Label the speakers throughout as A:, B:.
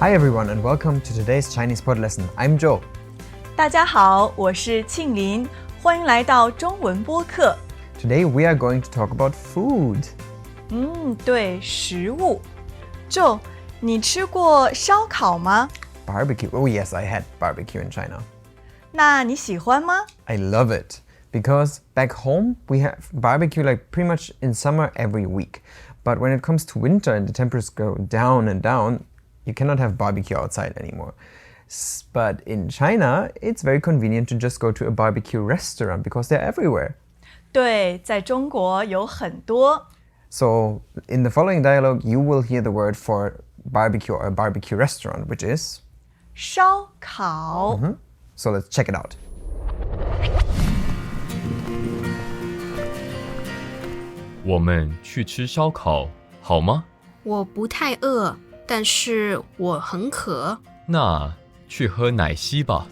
A: Hi everyone and welcome to today's Chinese pod lesson. I'm Joe.
B: 大家好，我是庆林，欢迎来到中文播客。
A: Today we are going to talk about food.
B: 对，食物。Joe，你吃过烧烤吗？
A: Barbecue. Oh yes, I had barbecue in China.
B: 那你喜欢吗？
A: I love it because back home we have barbecue like pretty much in summer every week. But when it comes to winter and the temperatures go down and down, you cannot have barbecue outside anymore. But in China, it's very convenient to just go to a barbecue restaurant because they're everywhere.
B: 对，在中国有很多。
A: So in the following dialogue, you will hear the word for barbecue or a barbecue restaurant, which is
B: 烧烤。
A: So let's check it out.
C: 我们去吃烧烤好吗？
D: 我不太饿，但是我很渴。
C: 那去喝奶昔吧。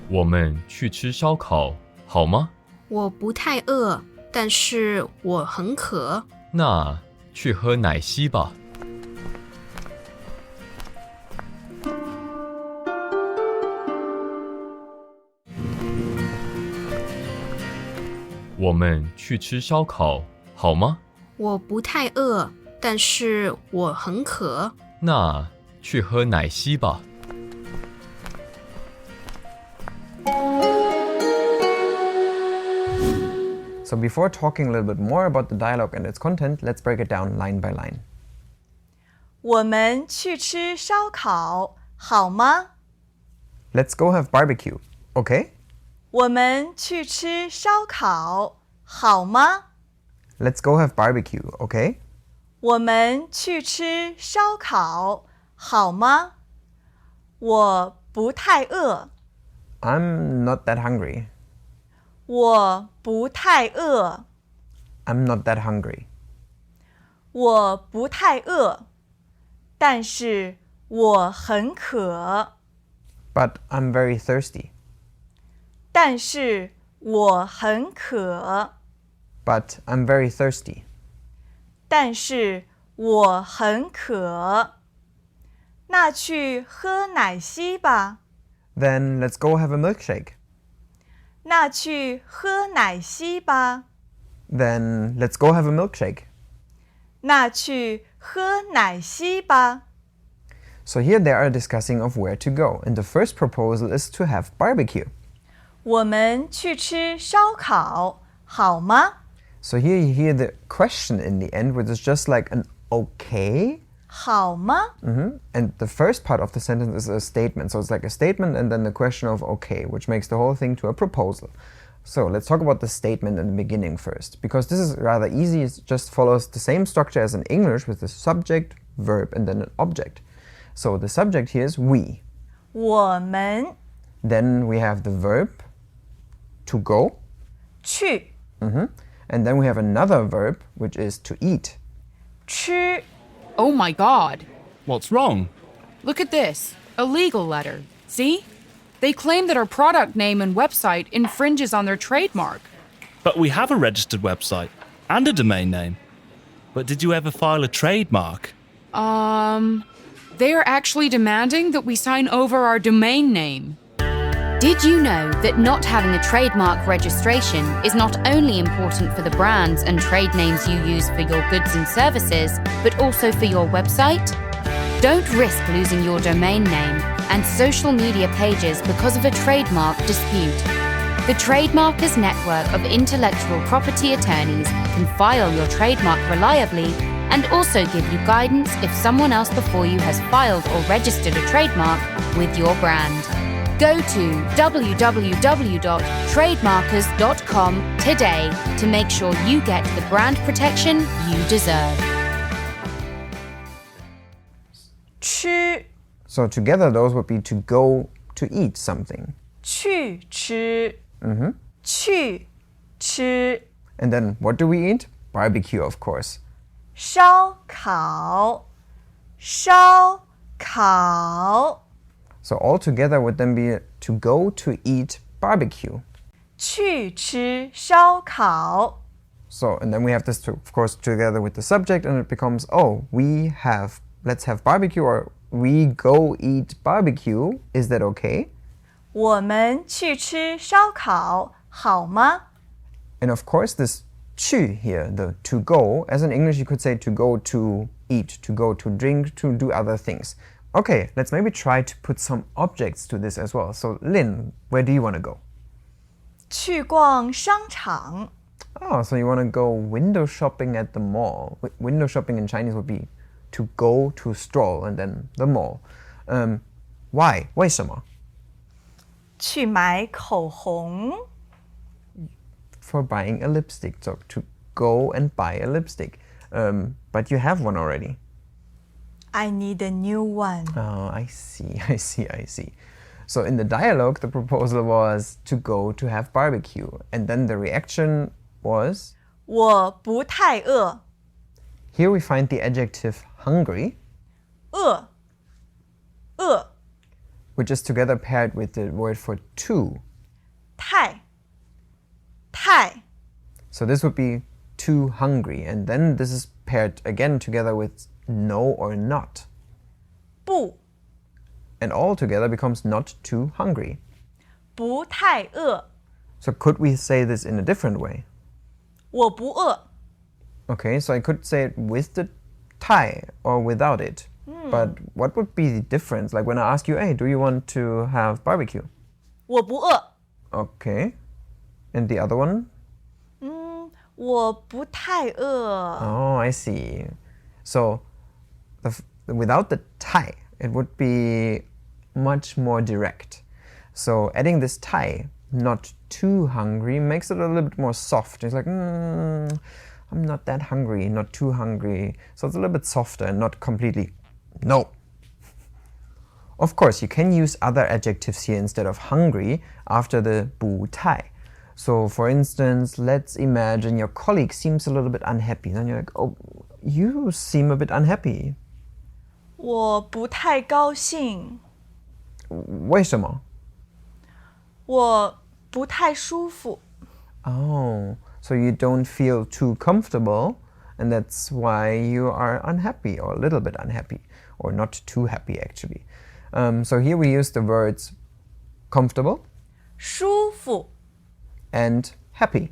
C: 我们去吃烧烤好吗？
D: 我不太饿，但是我很渴。
C: 那去喝奶昔吧。我们去吃烧烤好吗？
D: 我不太饿，但是我很渴。
C: 那去喝奶昔吧。
A: So before talking a little bit more about the dialogue and its content, let's break it down line by line.
B: 我们去吃烧烤好吗？
A: Let's go have barbecue, okay?
B: 我们去吃烧烤好吗？
A: Let's go have barbecue, okay?
B: 我们去吃烧烤好吗？我不太饿。
A: I'm not that hungry.
B: 我不太饿。
A: I'm not that hungry.
B: 我不太饿，但是我很渴。
A: But I'm very thirsty.
B: 但是我很渴。
A: But I'm very thirsty.
B: 但是我很渴。那去喝奶昔吧。
A: Then let's go have a milkshake.
B: 那去喝奶昔吧。
A: Then let's go have a milkshake.
B: 那去喝奶昔吧。
A: So here they are discussing of where to go. And the first proposal is to have barbecue.
B: 我们去吃烧烤好吗？
A: So here you hear the question in the end, which is just like an okay.
B: 好吗？
A: And the first part of the sentence is a statement. So it's like a statement and then the question of okay, which makes the whole thing to a proposal. So let's talk about the statement in the beginning first, because this is rather easy. It just follows the same structure as in English with the subject, verb, and then an object. So the subject here is we.
B: 我们
A: Then we have the verb to go.
B: 去
A: And then we have another verb, which is to eat.
B: 吃
E: Oh my God.
F: What's wrong?
E: Look at this. A legal letter. See? They claim that our product name and website infringes on their trademark.
F: But we have a registered website and a domain name. But did you ever file a trademark?
E: They are actually demanding that we sign over our domain name.
D: Did you know that not having a trademark registration is not only important for the brands and trade names you use for your goods and services, but also for your website? Don't risk losing your domain name and social media pages because of a trademark dispute. The Trademarkers Network of intellectual property attorneys can file your trademark reliably and also give you guidance if someone else before you has filed or registered a trademark with your brand. Go to www.trademarkers.com today to make sure you get the brand protection you deserve.
B: 吃
A: So together those would be to go to eat something.
B: 去吃去吃
A: And then what do we eat? Barbecue, of course.
B: 烧烤烧烤
A: So all together would then be to go to eat barbecue.
B: 去吃烧烤。
A: So, and then we have this, of course, together with the subject, and it becomes, oh, let's have barbecue, or we go eat barbecue. Is that okay?
B: 我们去吃烧烤好吗？
A: And of course, this 去 here, the to go, as in English you could say to go to eat, to go to drink, to do other things. Okay, let's maybe try to put some objects to this as well. So, Lynn, where do you want to go?
B: 去逛商场。
A: Oh, so you want to go window shopping at the mall. Window shopping in Chinese would be to go to stroll and then the mall. Why? 为什么?
B: 去买口红。
A: For buying a lipstick. So to go and buy a lipstick. But you have one already.
B: I need a new one.
A: Oh, I see. So in the dialogue, the proposal was to go to have barbecue. And then the reaction was?
B: 我不太饿。
A: Here we find the adjective hungry,
B: 饿
A: which is together paired with the word for too.
B: 太
A: So this would be too hungry. And then this is paired again together with no or not.
B: 不
A: And all together becomes not too hungry.
B: 不太饿。
A: So could we say this in a different way?
B: 我不饿。
A: Okay, so I could say it with the tai or without it. But what would be the difference? Like when I ask you, hey, do you want to have barbecue?
B: 我不饿。
A: Okay. And the other one?
B: 我不太饿。
A: Oh, I see. So without the tai, it would be much more direct. So adding this tai, not too hungry, makes it a little bit more soft. It's like, I'm not that hungry, not too hungry. So it's a little bit softer and not completely, no. Of course, you can use other adjectives here instead of hungry after the 不太. So for instance, let's imagine your colleague seems a little bit unhappy. Then you're like, oh, you seem a bit unhappy.
B: 我不太高兴。
A: 为什么?
B: 我不太舒服。
A: Oh, so you don't feel too comfortable, and that's why you are unhappy, or a little bit unhappy, or not too happy actually. So here we use the words comfortable
B: 舒服。
A: and happy.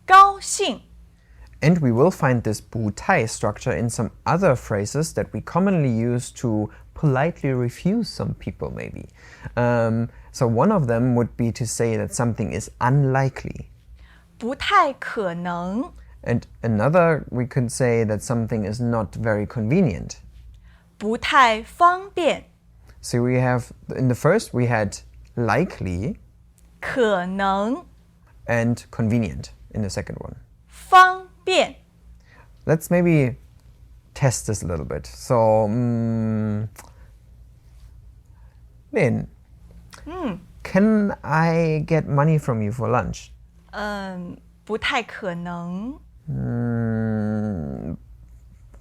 B: 高兴。
A: And we will find this 不太 structure in some other phrases that we commonly use to politely refuse some people maybe. So one of them would be to say that something is unlikely.
B: 不太可能。
A: And another, we could say that something is not very convenient.
B: 不太方便。
A: So we have, in the first we had likely
B: 可能。
A: and convenient in the second one.
B: 方便。
A: Let's maybe test this a little bit. So, Lynn, can I get money from you for lunch?
B: 不太可能。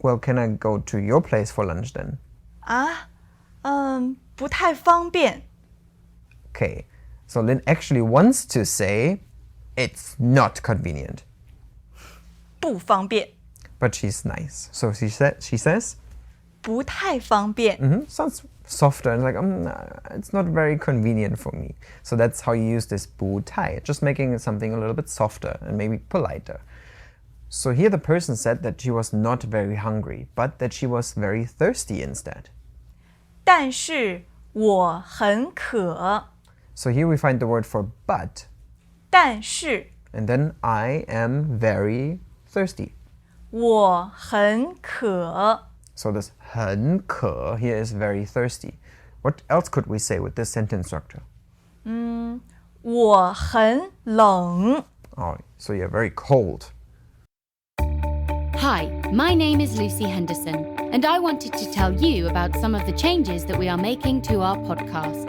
A: Well, can I go to your place for lunch then?
B: 不太方便。
A: Okay, so Lynn actually wants to say it's not convenient.
B: 不方便。
A: But she's nice. So she says,
B: 不太方便。
A: sounds softer and like, it's not very convenient for me. So that's how you use this 不太, just making something a little bit softer and maybe politer. So here the person said that she was not very hungry, but that she was very thirsty instead.
B: 但是我很渴。
A: So here we find the word for but,
B: 但是
A: and then I am very thirsty.
B: 我很渴。
A: So this 很渴 here is very thirsty. What else could we say with this sentence structure?
B: 我很冷。
A: Oh, so you're very cold.
D: Hi, my name is Lucy Henderson, and I wanted to tell you about some of the changes that we are making to our podcasts.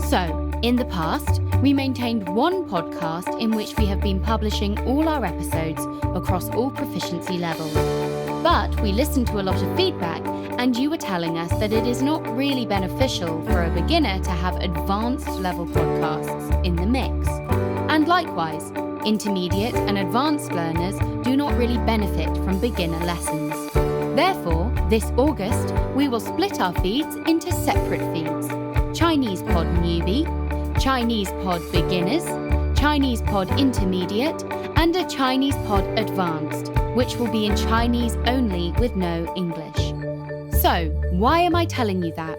D: So, in the past, we maintained one podcast in which we have been publishing all our episodes across all proficiency levels. But we listened to a lot of feedback, and you were telling us that it is not really beneficial for a beginner to have advanced level podcasts in the mix. And likewise, intermediate and advanced learners do not really benefit from beginner lessons. Therefore, this August, we will split our feeds into separate feeds. Chinese Pod Newbie, Chinese Pod Beginners, Chinese Pod Intermediate, and a Chinese Pod Advanced, which will be in Chinese only with no English. So, why am I telling you that?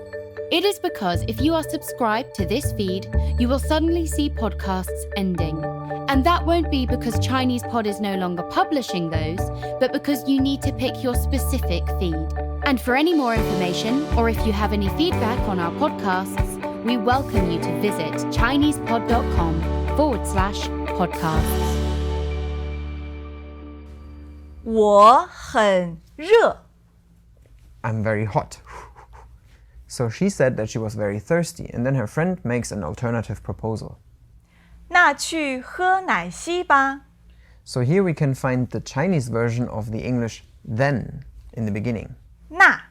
D: It is because if you are subscribed to this feed, you will suddenly see podcasts ending. And that won't be because Chinese Pod is no longer publishing those, but because you need to pick your specific feed. And for any more information, or if you have any feedback on our podcasts, we welcome you to visit ChinesePod.com/podcasts.
B: 我很热。
A: I'm very hot. So she said that she was very thirsty, and then her friend makes an alternative proposal.
B: 那去喝奶昔吧。
A: So here we can find the Chinese version of the English then in the beginning.
B: 那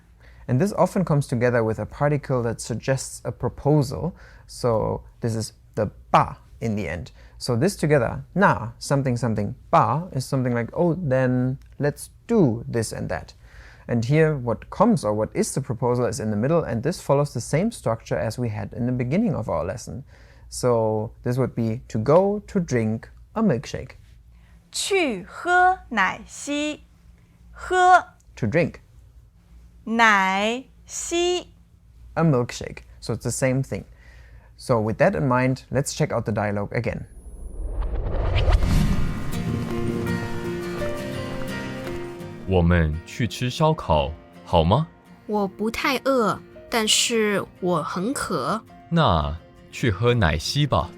A: And this often comes together with a particle that suggests a proposal. So this is the ba in the end. So this together, na, something, something, ba, is something like, oh, then let's do this and that. And here what comes or what is the proposal is in the middle, and this follows the same structure as we had in the beginning of our lesson. So this would be to go to drink a milkshake.
B: 去喝奶昔。喝
A: To drink
B: 奶昔。
A: a milkshake. So it's the same thing. So with that in mind, let's check out the dialogue again.
C: 我们去吃烧烤好吗？
G: 我不太饿，但是我很渴。
C: 那去喝奶昔吧。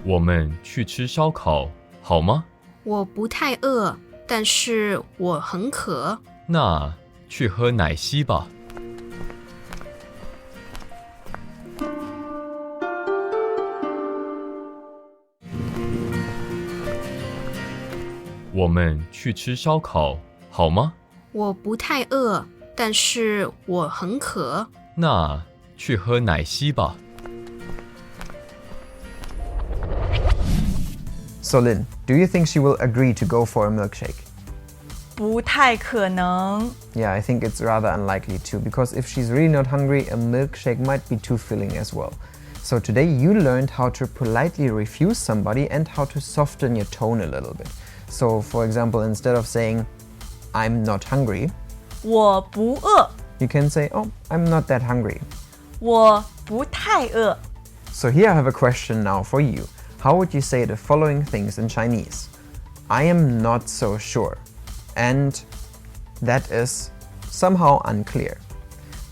C: 我们去吃烧烤好吗？
G: 我不太饿，但是我很渴。
C: 那去喝奶昔吧。我们去吃烧烤好吗？
G: 我不太饿，但是我很渴。
C: 那去喝奶昔吧。
A: So Lynn, do you think she will agree to go for a milkshake?
B: 不太可能。
A: Yeah, I think it's rather unlikely too, because if she's really not hungry, a milkshake might be too filling as well. So today you learned how to politely refuse somebody and how to soften your tone a little bit. So for example, instead of saying, I'm not hungry,
B: 我不饿。
A: you can say, oh, I'm not that hungry.
B: 我不太饿。
A: So here I have a question now for you. How would you say the following things in Chinese? I am not so sure. And that is somehow unclear.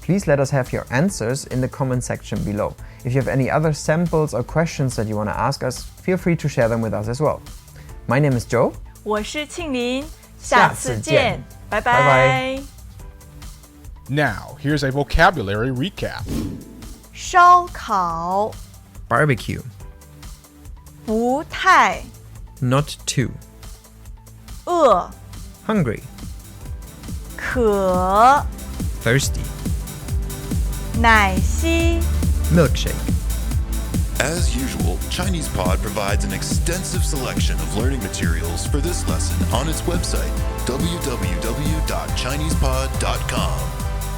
A: Please let us have your answers in the comment section below. If you have any other samples or questions that you want to ask us, feel free to share them with us as well. My name is Joe.
B: 我是庆林，下次见，拜
A: 拜
B: 拜。
H: Now, here's a vocabulary recap.
B: 烧烤，
A: Barbecue.
B: 不太
A: Not too.
B: 饿，
A: Hungry.
B: 渴，
A: Thirsty.
B: 奶昔。
A: Milkshake.
I: As usual, ChinesePod provides an extensive selection of learning materials for this lesson on its website, www.chinesepod.com.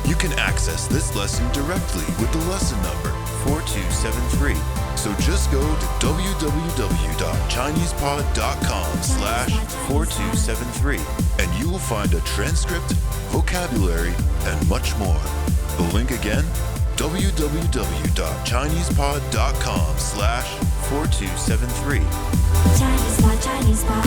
I: You can access this lesson directly with the lesson number 4273. So just go to www.chinesepod.com/4273 and you will find a transcript, vocabulary, and much more. The link again, www.chinesepod.com/4273.
J: Chinese Pod.